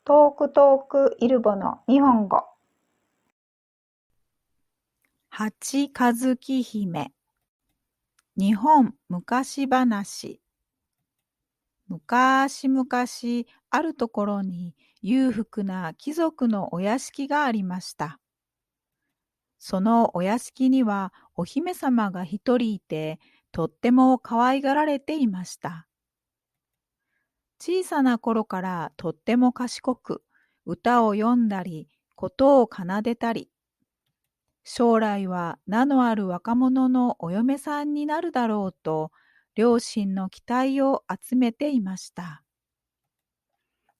トークトークイルボの日本語。八和樹姫。日本昔話。昔々あるところに裕福な貴族のお屋敷がありました。そのお屋敷にはお姫様が一人いて、とっても可愛がられていました。小さな頃からとっても賢く、歌を詠んだり、琴を奏でたり、将来は名のある若者のお嫁さんになるだろうと、両親の期待を集めていました。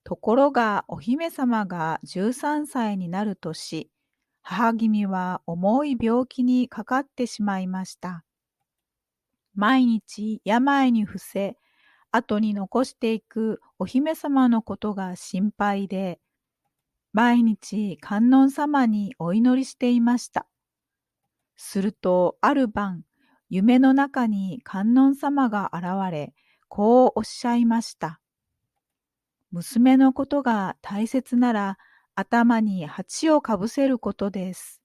ところがお姫様が13歳になる年、母君は重い病気にかかってしまいました。毎日病に伏せ、後に残していくお姫様のことが心配で、毎日観音様にお祈りしていました。するとある晩、夢の中に観音様が現れ、こうおっしゃいました。娘のことが大切なら、頭に鉢をかぶせることです。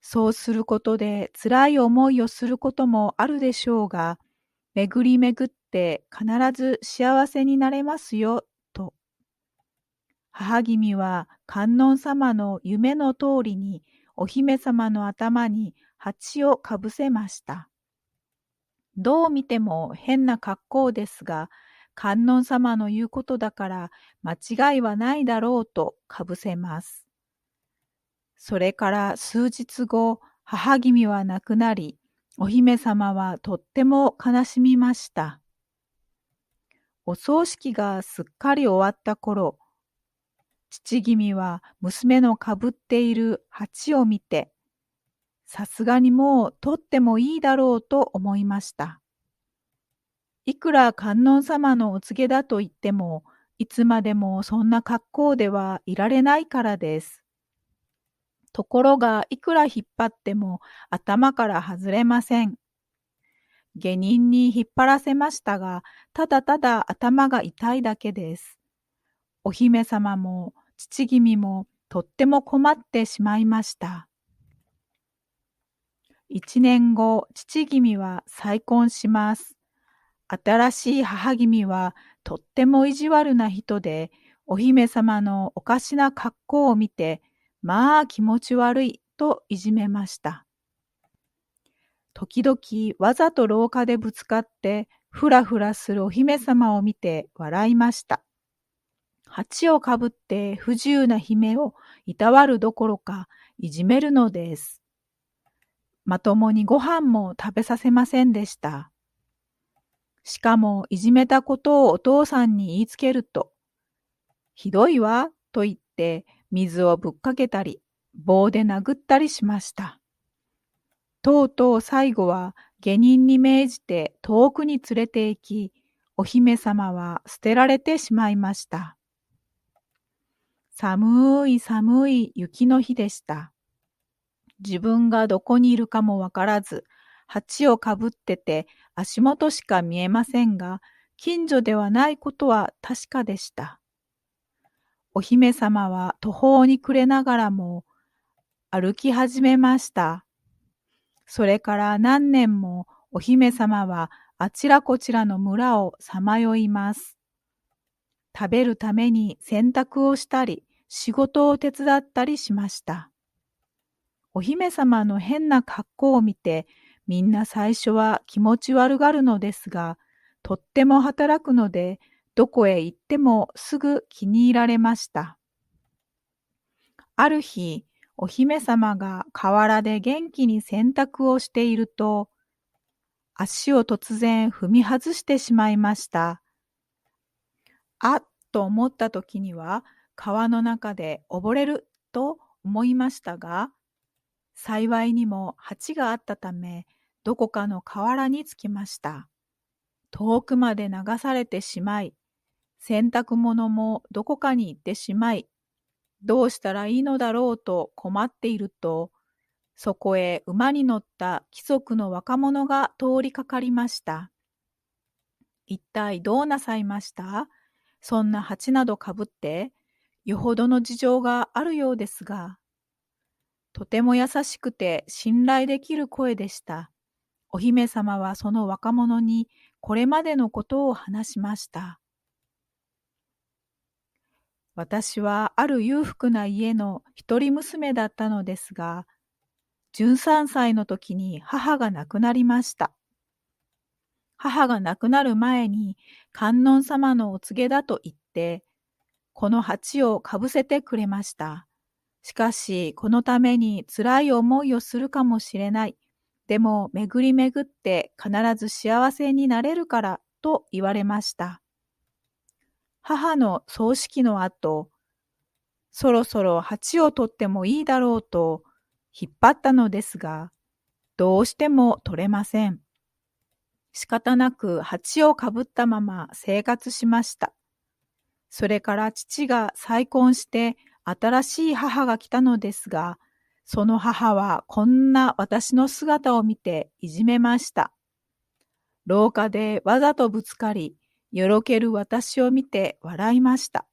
そうすることで辛い思いをすることもあるでしょうが、巡り巡って必ず幸せになれますよ、と。母君は観音様の夢の通りに、お姫様の頭に鉢をかぶせました。どう見ても変な格好ですが、観音様の言うことだから間違いはないだろうとかぶせます。それから数日後、母君は亡くなり、お姫様はとっても悲しみました。お葬式がすっかり終わった頃、父君は娘のかぶっている鉢を見て、さすがにもう取ってもいいだろうと思いました。いくら観音様のお告げだと言っても、いつまでもそんな格好ではいられないからです。ところがいくら引っ張っても頭から外れません。下人に引っ張らせましたが、ただただ頭が痛いだけです。お姫様も父君もとっても困ってしまいました。1年後、父君は再婚します。新しい母君はとっても意地悪な人で、お姫様のおかしな格好を見て、まあ気持ち悪いといじめました。時々わざと廊下でぶつかってふらふらするお姫様を見て笑いました。鉢をかぶって不自由な姫をいたわるどころかいじめるのです。まともにご飯も食べさせませんでした。しかもいじめたことをお父さんに言いつけると、ひどいわと言って水をぶっかけたり、棒で殴ったりしました。とうとう最後は下人に命じて遠くに連れて行き、お姫様は捨てられてしまいました。寒い寒い雪の日でした。自分がどこにいるかもわからず、鉢をかぶってて足元しか見えませんが、近所ではないことは確かでした。お姫様は途方に暮れながらも歩き始めました。それから何年もお姫様はあちらこちらの村をさまよいます。食べるために洗濯をしたり、仕事を手伝ったりしました。お姫様の変な格好を見て、みんな最初は気持ち悪がるのですが、とっても働くので、どこへ行ってもすぐ気に入られました。ある日、お姫様が河原で元気に洗濯をしていると、足を突然踏み外してしまいました。あっと思った時には、川の中で溺れると思いましたが、幸いにも鉢があったため、どこかの河原に着きました。遠くまで流されてしまい、洗濯物もどこかに行ってしまい、どうしたらいいのだろうと困っていると、そこへ馬に乗った貴族の若者が通りかかりました。一体どうなさいました？そんな鉢などかぶって、よほどの事情があるようですが、とても優しくて信頼できる声でした。お姫様はその若者にこれまでのことを話しました。私はある裕福な家の一人娘だったのですが、13歳の時に母が亡くなりました。母が亡くなる前に観音様のお告げだと言って、この鉢をかぶせてくれました。しかし、このために辛い思いをするかもしれない。でも、巡り巡って必ず幸せになれるからと言われました。母の葬式の後、そろそろ鉢を取ってもいいだろうと引っ張ったのですが、どうしても取れません。仕方なく鉢をかぶったまま生活しました。それから父が再婚して新しい母が来たのですが、その母はこんな私の姿を見ていじめました。廊下でわざとぶつかり、よろける私を見て笑いました。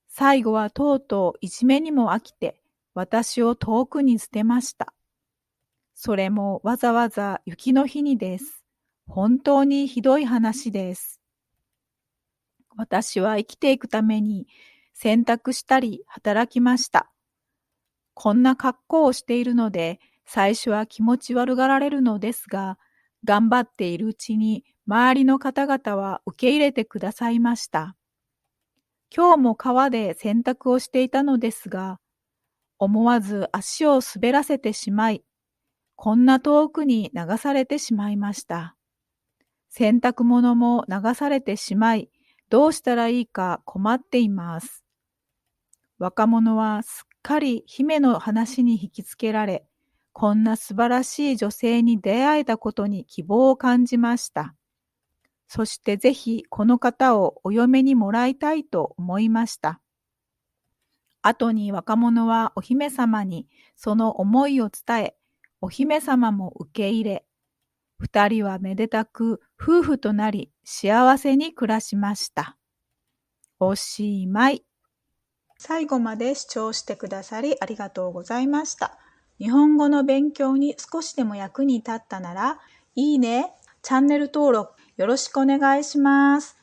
最後はとうとういじめにも飽きて、私を遠くに捨てました。それもわざわざ雪の日にです。本当にひどい話です。私は生きていくために洗濯したり働きました。こんな格好をしているので、最初は気持ち悪がられるのですが、頑張っているうちに周りの方々は受け入れてくださいました。今日も川で洗濯をしていたのですが、思わず足を滑らせてしまい、こんな遠くに流されてしまいました。洗濯物も流されてしまい、どうしたらいいか困っています。若者はすっかり姫の話に引きつけられ、こんな素晴らしい女性に出会えたことに希望を感じました。そしてぜひこの方をお嫁にもらいたいと思いました。後に若者はお姫様にその思いを伝え、お姫様も受け入れ、二人はめでたく夫婦となり幸せに暮らしました。おしまい。最後まで視聴してくださりありがとうございました。日本語の勉強に少しでも役に立ったなら、いいね、チャンネル登録よろしくお願いします。